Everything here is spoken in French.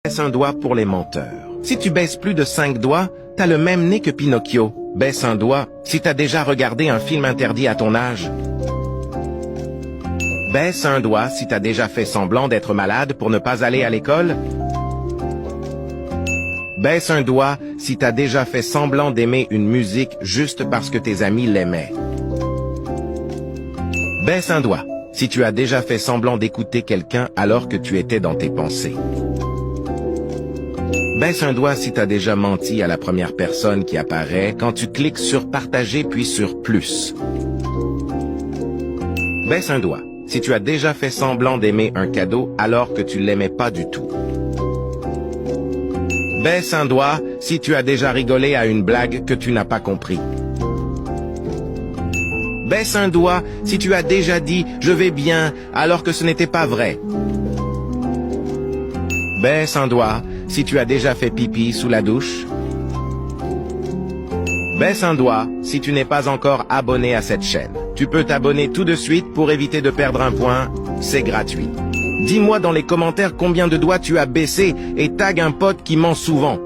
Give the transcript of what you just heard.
Baisse un doigt pour les menteurs. Si tu baisses plus de 5 doigts, t'as le même nez que Pinocchio. Baisse un doigt si t'as déjà regardé un film interdit à ton âge. Baisse un doigt si t'as déjà fait semblant d'être malade pour ne pas aller à l'école. Baisse un doigt si t'as déjà fait semblant d'aimer une musique juste parce que tes amis l'aimaient. Baisse un doigt si tu as déjà fait semblant d'écouter quelqu'un alors que tu étais dans tes pensées. Baisse un doigt si t'as déjà menti à la première personne qui apparaît quand tu cliques sur partager puis sur plus. Baisse un doigt si tu as déjà fait semblant d'aimer un cadeau alors que tu l'aimais pas du tout. Baisse un doigt si tu as déjà rigolé à une blague que tu n'as pas compris. Baisse un doigt si tu as déjà dit « je vais bien » alors que ce n'était pas vrai. Baisse un doigt si tu as déjà fait pipi sous la douche. Baisse un doigt si tu n'es pas encore abonné à cette chaîne. Tu peux t'abonner tout de suite pour éviter de perdre un point, c'est gratuit. Dis-moi dans les commentaires combien de doigts tu as baissé et tag un pote qui ment souvent.